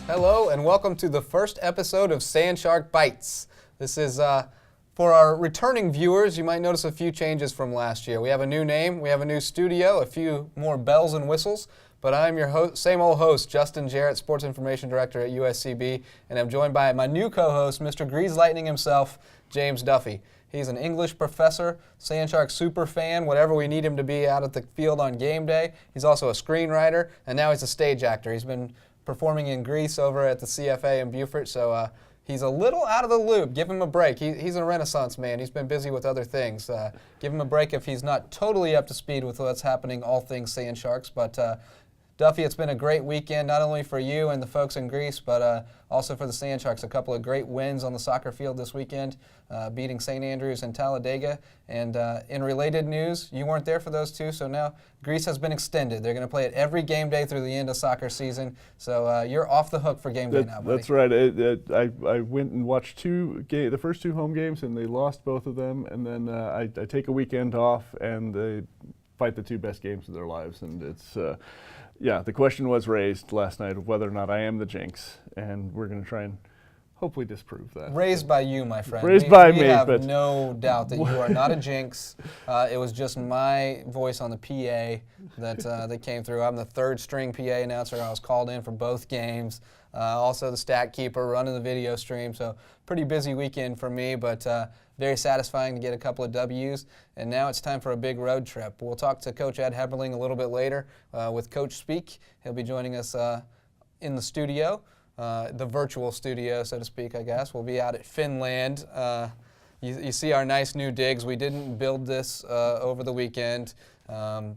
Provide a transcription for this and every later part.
Hello and welcome to the first episode of Sand Shark Bites. This is for our returning viewers. You might notice a few changes from last year. We have a new name, we have a new studio, a few more bells and whistles, but I'm your same old host, Justin Jarrett, Sports Information Director at USCB, and I'm joined by my new co-host, Mr. Grease Lightning himself, James Duffy. He's an English professor, Sand Shark super fan, whatever we need him to be out at the field on game day. He's also a screenwriter, and now he's a stage actor. He's been performing in Greece over at the CFA in Beaufort, so he's a little out of the loop. Give him a break. He's a Renaissance man. He's been busy with other things. Give him a break if he's not totally up to speed with what's happening, all things Sand Sharks. But Duffy, it's been a great weekend, not only for you and the folks in Greece, but also for the Sand Sharks. A couple of great wins on the soccer field this weekend, beating St. Andrews and Talladega. And in related news, you weren't there for those two, so now Greece has been extended. They're going to play it every game day through the end of soccer season. So you're off the hook for game day now, buddy. That's right. I went and watched the first two home games, and they lost both of them. And then I take a weekend off, and they fight the two best games of their lives. And it's yeah, the question was raised last night of whether or not I am the jinx, and we're going to try and hopefully disprove that. Raised by you, my friend. Raised by me. We have no doubt that you are not a jinx. It was just my voice on the PA that came through. I'm the third string PA announcer. I was called in for both games. Also the stat keeper running the video stream. So pretty busy weekend for me, but very satisfying to get a couple of W's. And now it's time for a big road trip. We'll talk to Coach Ed Heberling a little bit later with Coach Speak. He'll be joining us in the studio. The virtual studio, so to speak, I guess. We'll be out at Finland. You see our nice new digs. We didn't build this over the weekend.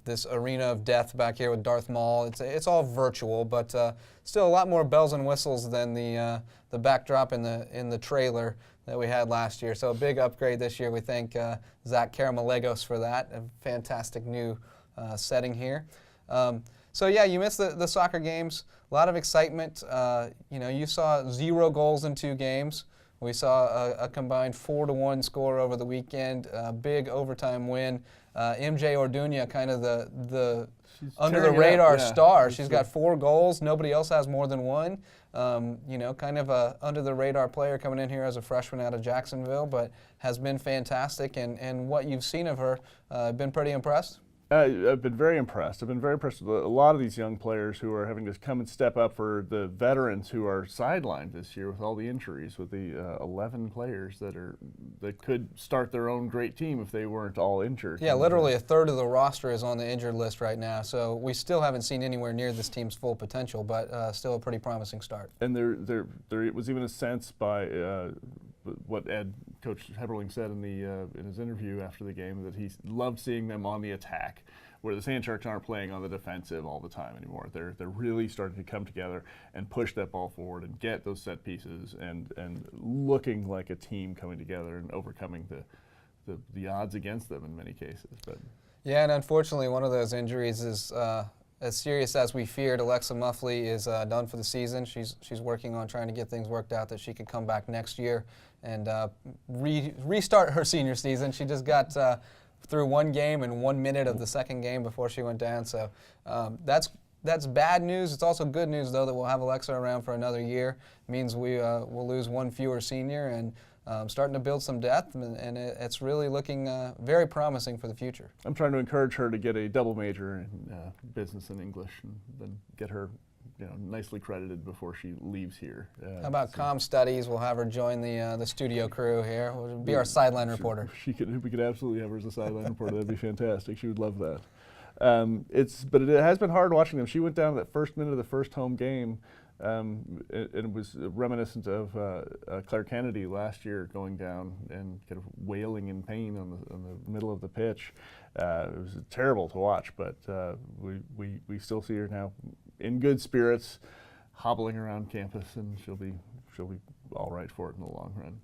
This arena of death back here with Darth Maul. It's all virtual, but still a lot more bells and whistles than the backdrop in the trailer that we had last year. So a big upgrade this year. We thank Zach Karamalagos for that. A fantastic new setting here. So yeah, you missed the soccer games. A lot of excitement. You saw 0 goals in 2 games. We saw a combined 4-1 score over the weekend. A big overtime win. MJ Orduña, kind of the under the radar star. She's got 4 goals. Nobody else has more than 1. Kind of a under the radar player coming in here as a freshman out of Jacksonville, but has been fantastic. And what you've seen of her, been pretty impressed? I've been very impressed. I've been very impressed with a lot of these young players who are having to come and step up for the veterans who are sidelined this year with all the injuries, with the 11 players that could start their own great team if they weren't all injured. Yeah, literally a third of the roster is on the injured list right now, so we still haven't seen anywhere near this team's full potential, but still a pretty promising start. And there was even a sense by what Coach Heberling said in his interview after the game, that he loved seeing them on the attack, where the Sand Sharks aren't playing on the defensive all the time anymore. They're really starting to come together and push that ball forward and get those set pieces and looking like a team coming together and overcoming the odds against them in many cases. But yeah, and unfortunately one of those injuries is as serious as we feared. Alexa Muffley is done for the season. She's working on trying to get things worked out that she could come back next year and restart her senior season. She just got through 1 game and 1 minute of the second game before she went down. So that's bad news. It's also good news, though, that we'll have Alexa around for another year. It means we'll lose 1 fewer senior and starting to build some depth, and it's really looking very promising for the future. I'm trying to encourage her to get a double major in business and English, and then get her nicely credited before she leaves here. How about comm studies? We'll have her join the studio crew here. We'll be our sideline reporter. We could absolutely have her as a sideline reporter. That'd be fantastic. She would love that. But it has been hard watching them. She went down that first minute of the first home game. It was reminiscent of Claire Kennedy last year going down and kind of wailing in pain on the middle of the pitch. It was terrible to watch, but we still see her now in good spirits, hobbling around campus, and she'll be all right for it in the long run.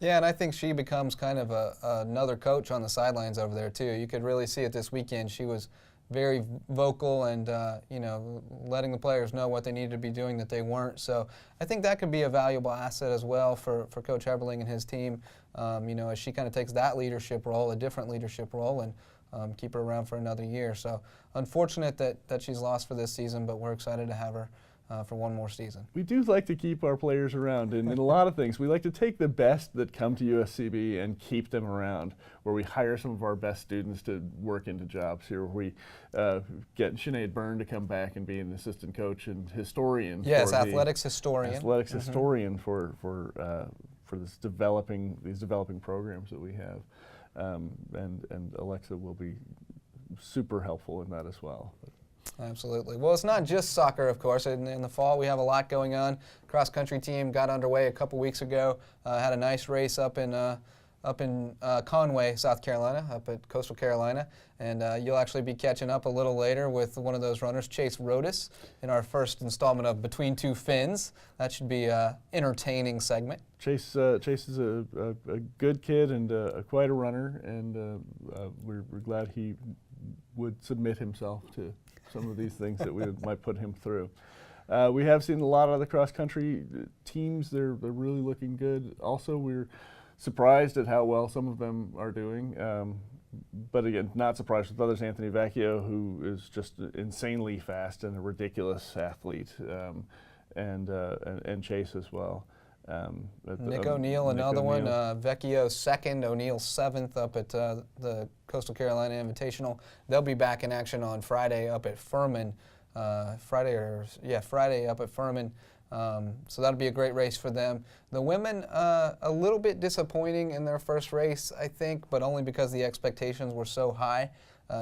Yeah, and I think she becomes kind of another coach on the sidelines over there too. You could really see it this weekend. She was very vocal and letting the players know what they needed to be doing that they weren't. So I think that could be a valuable asset as well for Coach Heberling and his team, as she kind of takes that leadership role, a different leadership role, and keep her around for another year. So unfortunate that she's lost for this season, but we're excited to have her for one more season. We do like to keep our players around in a lot of things. We like to take the best that come to USCB and keep them around, where we hire some of our best students to work into jobs here, where we get Sinead Byrne to come back and be an assistant coach and historian. Yes, athletics historian. Athletics historian for these developing programs that we have. And Alexa will be super helpful in that as well. Absolutely. Well, it's not just soccer, of course. In the fall, we have a lot going on. Cross-country team got underway a couple weeks ago. Had a nice race up in Conway, South Carolina, up at Coastal Carolina. And you'll actually be catching up a little later with one of those runners, Chase Rhodus, in our first installment of Between Two Fins. That should be an entertaining segment. Chase is a good kid and quite a runner, and we're glad he would submit himself to some of these things that we might put him through. We have seen a lot of the cross-country teams. They're really looking good. Also, we're surprised at how well some of them are doing. But again, not surprised with others. Anthony Vecchio, who is just insanely fast and a ridiculous athlete, and Chase as well. Nick O'Neill, another one. Vecchio second, O'Neill seventh up at the Coastal Carolina Invitational. They'll be back in action on Friday up at Furman. Friday up at Furman. So that'll be a great race for them. The women, a little bit disappointing in their first race, I think, but only because the expectations were so high.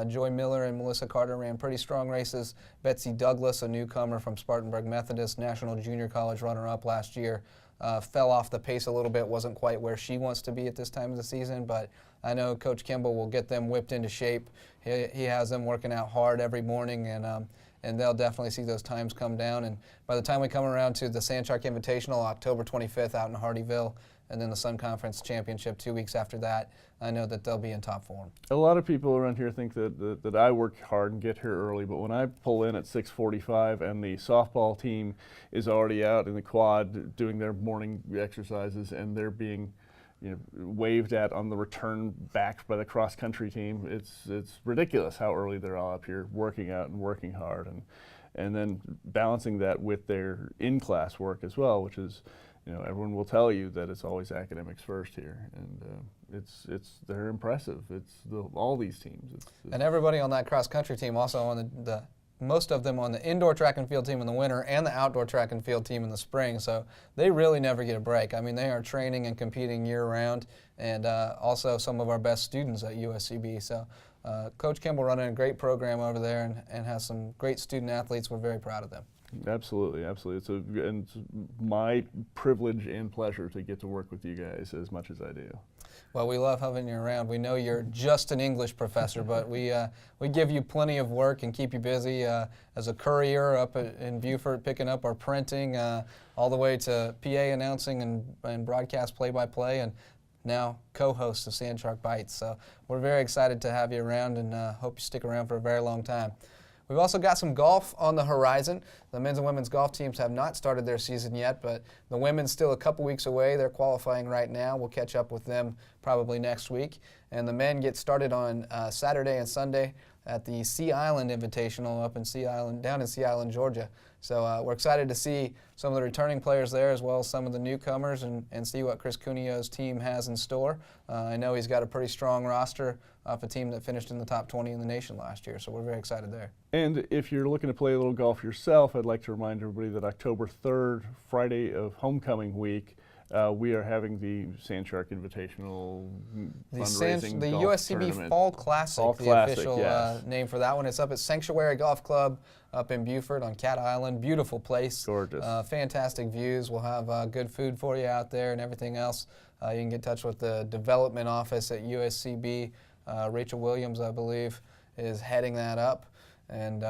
Joy Miller and Melissa Carter ran pretty strong races. Betsy Douglas, a newcomer from Spartanburg Methodist, National Junior College runner-up last year, fell off the pace a little bit, wasn't quite where she wants to be at this time of the season, but I know Coach Kimball will get them whipped into shape. He has them working out hard every morning, and they'll definitely see those times come down. And by the time we come around to the Sand Shark Invitational, October 25th out in Hardyville, and then the Sun Conference Championship 2 weeks after that, I know that they'll be in top form. A lot of people around here think that I work hard and get here early, but when I pull in at 6:45 and the softball team is already out in the quad doing their morning exercises and they're being waved at on the return back by the cross-country team, it's ridiculous how early they're all up here working out and working hard, and then balancing that with their in-class work as well, which is, everyone will tell you that it's always academics first here, and they're impressive. All these teams. And everybody on that cross-country team, also on most of them on the indoor track and field team in the winter and the outdoor track and field team in the spring. So they really never get a break. I mean, they are training and competing year-round, and also some of our best students at USCB. So Coach Kimball running a great program over there and has some great student athletes. We're very proud of them. Absolutely, absolutely. It's my privilege and pleasure to get to work with you guys as much as I do. Well, we love having you around. We know you're just an English professor, but we give you plenty of work and keep you busy as a courier up in Beaufort, picking up our printing, all the way to PA announcing and broadcast play-by-play, and now co-host of Sand Shark Bites. So we're very excited to have you around, and hope you stick around for a very long time. We've also got some golf on the horizon. The men's and women's golf teams have not started their season yet, but the women's still a couple weeks away. They're qualifying right now. We'll catch up with them probably next week. And the men get started on Saturday and Sunday at the Sea Island Invitational down in Sea Island, Georgia. So we're excited to see some of the returning players there, as well as some of the newcomers, and see what Chris Cuneo's team has in store. I know he's got a pretty strong roster off a team that finished in the top 20 in the nation last year, so we're very excited there. And if you're looking to play a little golf yourself, I'd like to remind everybody that October 3rd, Friday of homecoming week, we are having the Sand Shark Invitational fundraising the golf USCB tournament. Fall Classic, official yes. Name for that one. It's up at Sanctuary Golf Club up in Beaufort on Cat Island. Beautiful place. Gorgeous. Fantastic views. We'll have good food for you out there and everything else. You can get in touch with the development office at USCB. Rachel Williams, I believe, is heading that up. And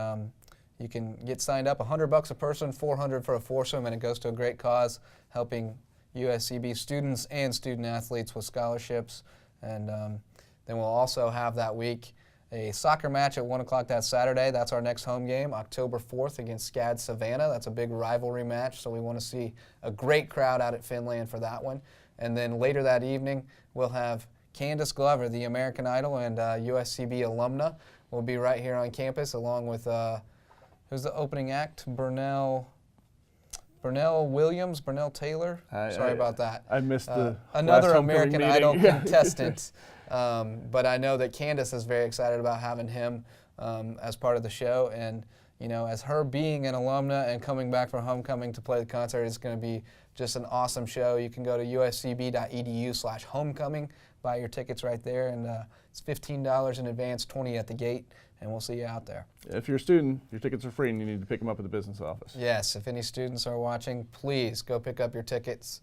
you can get signed up. $100 a person, $400 for a foursome, and it goes to a great cause, helping USCB students and student athletes with scholarships. And then we'll also have that week a soccer match at 1 o'clock that Saturday. That's our next home game, October 4th against SCAD Savannah. That's a big rivalry match, so we want to see a great crowd out at Finland for that one. And then later that evening, we'll have Candace Glover, the American Idol and USCB alumna, will be right here on campus, along with, who's the opening act? Burnell Burnell Taylor. Sorry about that. I missed the another last homecoming American meeting. Idol contestant. But I know that Candace is very excited about having him as part of the show, and as her being an alumna and coming back for homecoming to play the concert, it's going to be just an awesome show. You can go to uscb.edu/homecoming, buy your tickets right there, and it's $15 in advance, $20 at the gate, and we'll see you out there. If you're a student, your tickets are free, and you need to pick them up at the business office. Yes, if any students are watching, please go pick up your tickets.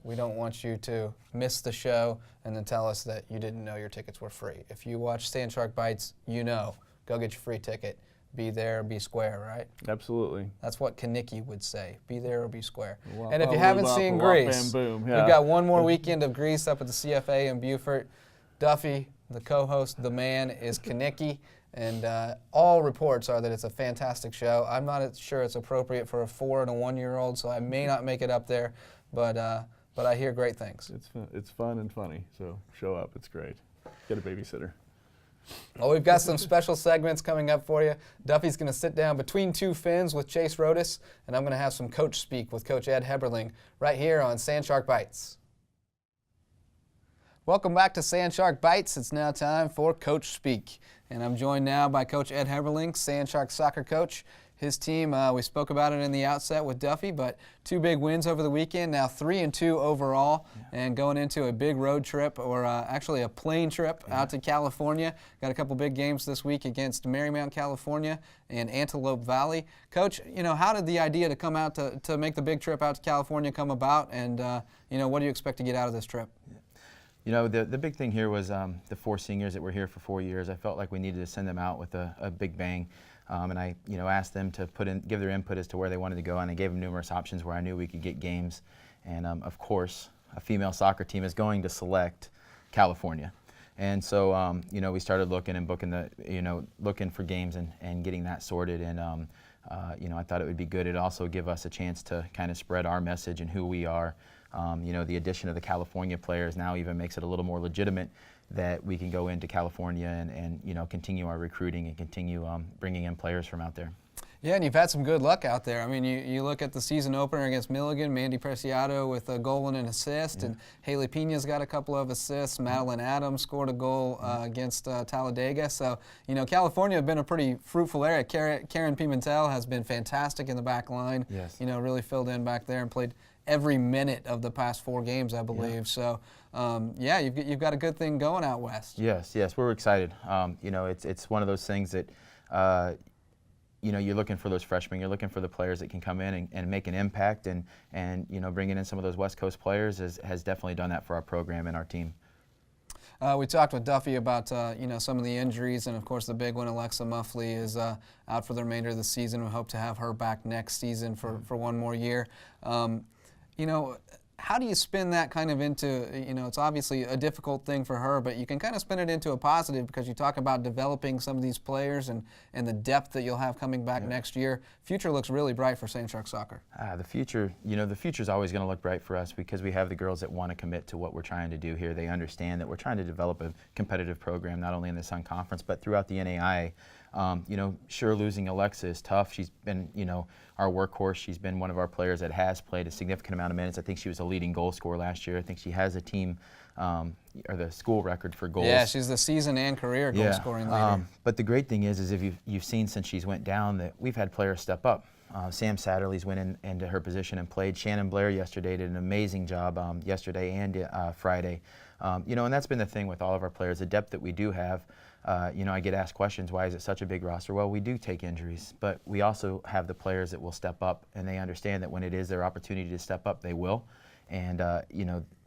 We don't want you to miss the show and then tell us that you didn't know your tickets were free. If you watch Sand Shark Bites, go get your free ticket. Be there or be square, right? Absolutely. That's what Kanicki would say. Be there or be square. Wop, and if you wop, haven't wop, seen wop, Grease, bam, boom. Yeah. we've got one more weekend of Grease up at the CFA in Beaufort. Duffy, the co-host, the man, is Kanicki, and all reports are that it's a fantastic show. I'm not sure it's appropriate for a 4- and 1-year-old, so I may not make it up there, but I hear great things. It's fun and funny, so show up. It's great. Get a babysitter. Well, we've got some special segments coming up for you. Duffy's going to sit down between two fins with Chase Rhodus, and I'm going to have some coach speak with Coach Ed Heberling right here on Sand Shark Bites. Welcome back to Sand Shark Bites. It's now time for Coach Speak, and I'm joined now by Coach Ed Heberling, Sand Shark soccer coach. His team, we spoke about it in the outset with Duffy, but 2 big wins over the weekend, now 3-2 overall, and going into a big road trip, or actually a plane trip out to California. Got a couple big games this week against Marymount, California, and Antelope Valley. Coach, how did the idea to come out to make the big trip out to California come about, and what do you expect to get out of this trip? The big thing here was the 4 seniors that were here for 4 years. I felt like we needed to send them out with a big bang. And I asked them to give their input as to where they wanted to go, and I gave them numerous options where I knew we could get games. And of course, a female soccer team is going to select California. And so, we started looking and booking looking for games and getting that sorted. And, I thought it would be good. It'd also give us a chance to kind of spread our message and who we are. The addition of the California players now even makes it a little more legitimate that we can go into California and continue our recruiting and continue bringing in players from out there. Yeah, and you've had some good luck out there. I mean, you look at the season opener against Milligan, Mandy Preciado with a goal and an assist, and Haley Pina's got a couple of assists. Madeline Adams scored a goal against Talladega. So, California has been a pretty fruitful area. Karen Pimentel has been fantastic in the back line. Yes. Really filled in back there and played every minute of the past 4 games, I believe. Yeah. So, you've got a good thing going out west. Yes, we're excited. It's one of those things that, you're looking for those freshmen, you're looking for the players that can come in and make an impact, and bringing in some of those West Coast players has definitely done that for our program and our team. We talked with Duffy about some of the injuries, and of course the big one, Alexa Muffley, is out for the remainder of the season. We hope to have her back next season for 1 more year. How do you spin that kind of into, it's obviously a difficult thing for her, but you can kind of spin it into a positive because you talk about developing some of these players and the depth that you'll have coming back next year. Future looks really bright for Sand Shark soccer. The future, the future's always going to look bright for us because we have the girls that want to commit to what we're trying to do here. They understand that we're trying to develop a competitive program, not only in the Sun Conference, but throughout the NAIA. Sure, losing Alexa is tough. She's been, our workhorse. She's been one of our players that has played a significant amount of minutes. I think she was a leading goal scorer last year. I think she has a team or the school record for goals. Yeah, she's the season and career goal scoring leader. But the great thing is if you've seen since she's went down that we've had players step up. Sam Satterley's went into her position and played. Shannon Blair yesterday did an amazing job yesterday and Friday. And that's been the thing with all of our players, the depth that we do have. I get asked questions, why is it such a big roster? Well, we do take injuries, but we also have the players that will step up, and they understand that when it is their opportunity to step up, they will. And,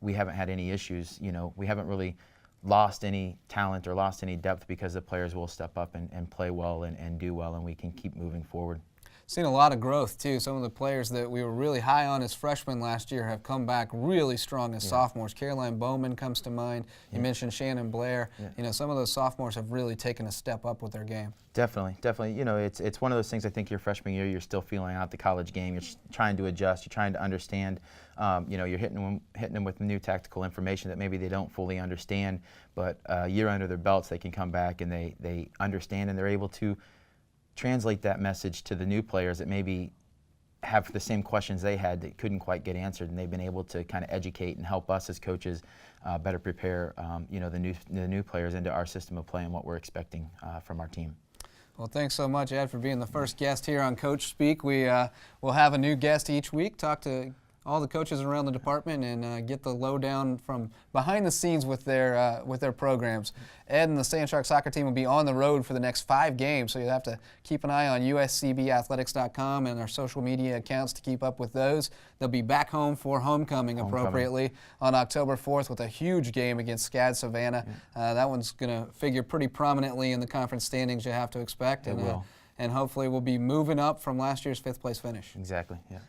we haven't had any issues. We haven't really lost any talent or lost any depth because the players will step up and play well and do well, and we can keep moving forward. Seen a lot of growth too. Some of the players that we were really high on as freshmen last year have come back really strong as sophomores. Caroline Bowman comes to mind. You mentioned Shannon Blair. Some of those sophomores have really taken a step up with their game. Definitely. It's one of those things. I think your freshman year, you're still feeling out the college game. You're trying to adjust. You're trying to understand. You're hitting them with new tactical information that maybe they don't fully understand. But a year under their belts, they can come back and they understand, and they're able to translate that message to the new players that maybe have the same questions they had that couldn't quite get answered, and they've been able to kind of educate and help us as coaches better prepare the new players into our system of play and what we're expecting from our team. Well, thanks so much, Ed, for being the first guest here on Coach Speak. We will have a new guest each week, talk to all the coaches around the department, and get the lowdown from behind the scenes with their programs. Ed and the Sand Sharks soccer team will be on the road for the next 5 games, so you'll have to keep an eye on uscbathletics.com and our social media accounts to keep up with those. They'll be back home for homecoming appropriately on October 4th with a huge game against SCAD Savannah. That one's going to figure pretty prominently in the conference standings, you have to expect. It will. And hopefully we'll be moving up from last year's 5th place finish. Exactly, yeah.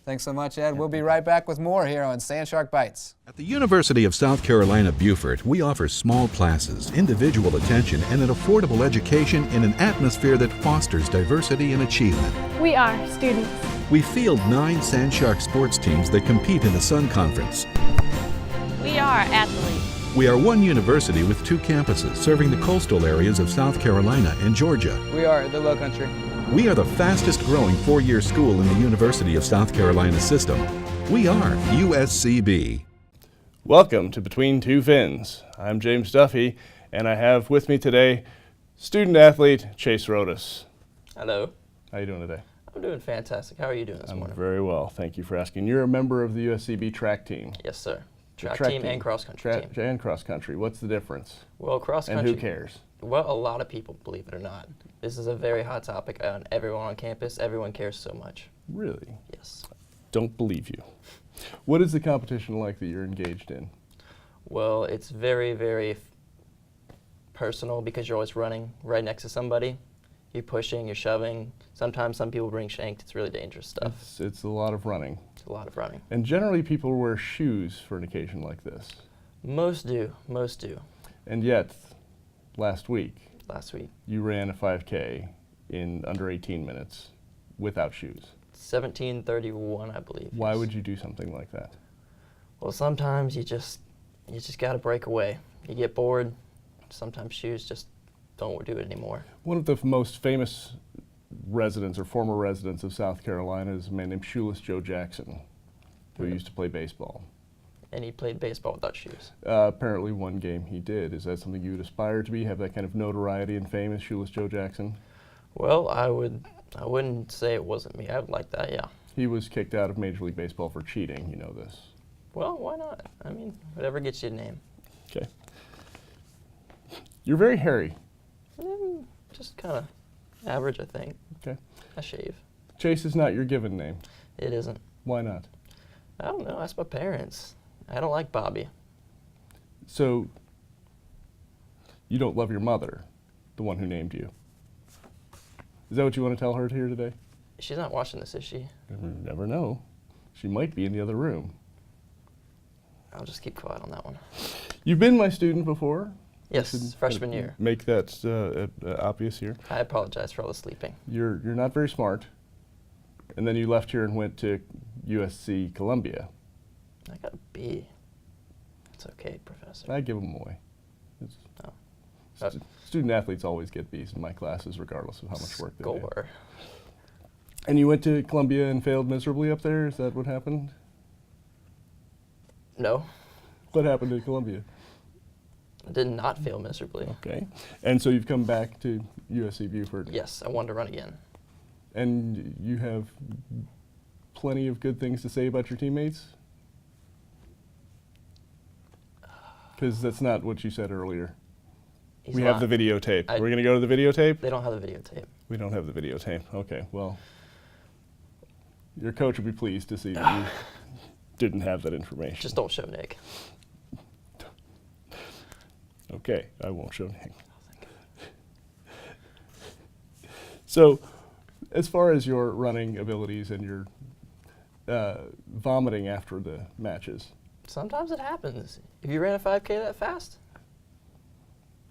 Thanks so much, Ed. We'll be right back with more here on Sand Shark Bites. At the University of South Carolina, Beaufort, we offer small classes, individual attention, and an affordable education in an atmosphere that fosters diversity and achievement. We are students. We field 9 Sand Shark sports teams that compete in the Sun Conference. We are athletes. We are one university with 2 campuses serving the coastal areas of South Carolina and Georgia. We are the Low Country. We are the fastest growing 4-year school in the University of South Carolina system. We are USCB. Welcome to Between Two Fins. I'm James Duffy, and I have with me today student athlete Chase Rhodus. Hello. How are you doing today? I'm doing fantastic. How are you doing this I'm morning? very well. Thank you for asking. You're a member of the USCB track team. Yes, sir. Track Track team and cross country team. And cross country. What's the difference? Well, cross And country. who cares? Well, a lot of people, believe it or not. This is a very hot topic on everyone on campus. Everyone cares so much. Really? Yes. Don't believe you. What is the competition like that you're engaged in? Well, it's very, very personal because you're always running right next to somebody. You're pushing, you're shoving. Sometimes some people bring shanked. It's really dangerous stuff. It's a lot of running. It's a lot of running. And generally people wear shoes for an occasion like this. Most do. Most do. And yet, last week, you ran a 5K in under 18 minutes without shoes. 17:31, I believe. Why yes. would you do something like that? Well, sometimes you just got to break away. You get bored. Sometimes shoes just don't do it anymore. One of the most famous residents or former residents of South Carolina is a man named Shoeless Joe Jackson, who used to play baseball. And he played baseball without shoes. Apparently one game he did. Is that something you would aspire to be, have that kind of notoriety and fame as Shoeless Joe Jackson? Well, I wouldn't say it wasn't me. I would like that, yeah. He was kicked out of Major League Baseball for cheating, you know this. Well, why not? I mean, whatever gets you a name. Okay. You're very hairy. Just kind of average, I think. Okay. I shave. Chase is not your given name. It isn't. Why not? I don't know. Ask my parents. I don't like Bobby. So, you don't love your mother, the one who named you. Is that what you want to tell her here today? She's not watching this, is she? Never know. She might be in the other room. I'll just keep quiet on that one. You've been my student before. Yes, freshman year. Make that obvious here. I apologize for all the sleeping. You're not very smart. And then you left here and went to USC Columbia. I got a B. It's okay, Professor. I give them away. Oh. Student athletes always get B's in my classes, regardless of how much work they do. Score. And you went to Columbia and failed miserably up there? Is that what happened? No. What happened at Columbia? I did not fail miserably. Okay. And so you've come back to USC Beaufort. Yes, I wanted to run again. And you have plenty of good things to say about your teammates? Because that's not what you said earlier. We have the videotape. We're going to go to the videotape? They don't have the videotape. We don't have the videotape. Okay, well, your coach will be pleased to see that you didn't have that information. Just don't show Nick. Okay, I won't show Nick. So, as far as your running abilities and your vomiting after the matches. Sometimes it happens. If you ran a 5K that fast.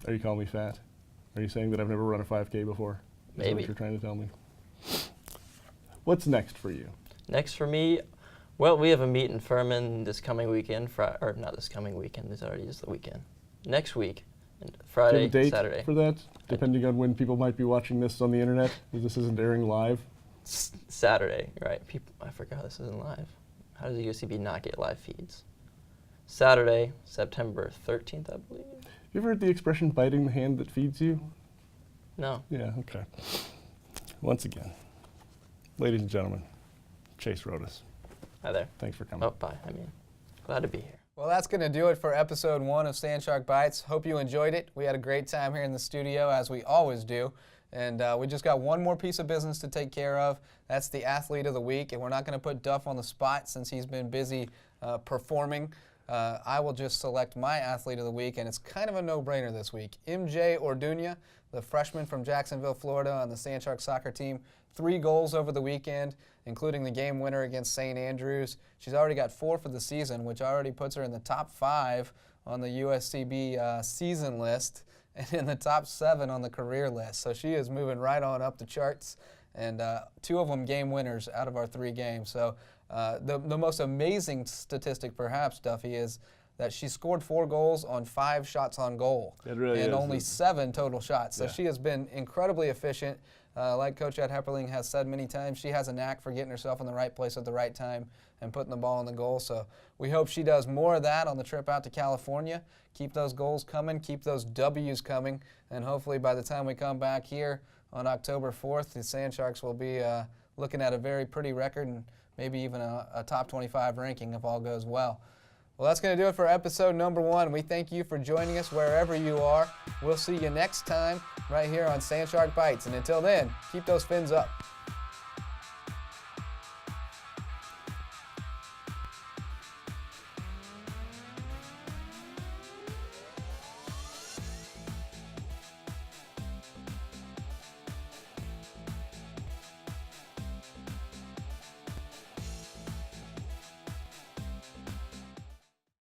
Are you calling me fat? Are you saying that I've never run a 5K before? Is that Maybe. what you're trying to tell me? What's next for you? Next for me, well, we have a meet in Furman this coming weekend, or not this coming weekend, this already is the weekend. Next week, Friday, Do you have a date Saturday. for that? Depending on when people might be watching this on the internet, because this isn't airing live. Saturday, right? I forgot this isn't live. How does the USCB not get live feeds? Saturday, September 13th, I believe. You ever heard the expression biting the hand that feeds you? No. Yeah, okay. Once again, ladies and gentlemen, Chase Rhodus. Hi there. Thanks for coming. Oh, bye. Glad to be here. Well, that's going to do it for episode 1 of Sand Shark Bites. Hope you enjoyed it. We had a great time here in the studio, as we always do. And we just got one more piece of business to take care of. That's the Athlete of the Week. And we're not going to put Duff on the spot since he's been busy performing. I will just select my Athlete of the Week, and it's kind of a no-brainer this week. MJ Orduña, the freshman from Jacksonville, Florida, on the Sand Shark soccer team. 3 goals over the weekend, including the game winner against St. Andrews. She's already got 4 for the season, which already puts her in the top 5 on the USCB season list and in the top 7 on the career list. So she is moving right on up the charts, and 2 of them game winners out of our 3 games. So the most amazing statistic, perhaps, Duffy, is that she scored 4 goals on 5 shots on goal. It really and is. only 7 total shots. So Yeah. she has been incredibly efficient. Like Coach Ed Heberling has said many times, she has a knack for getting herself in the right place at the right time and putting the ball in the goal. So we hope she does more of that on the trip out to California. Keep those goals coming, keep those W's coming, and hopefully by the time we come back here on October 4th, the Sand Sharks will be looking at a very pretty record and maybe even a top 25 ranking if all goes well. Well, that's going to do it for episode number 1. We thank you for joining us wherever you are. We'll see you next time right here on Sand Shark Bites. And until then, keep those fins up.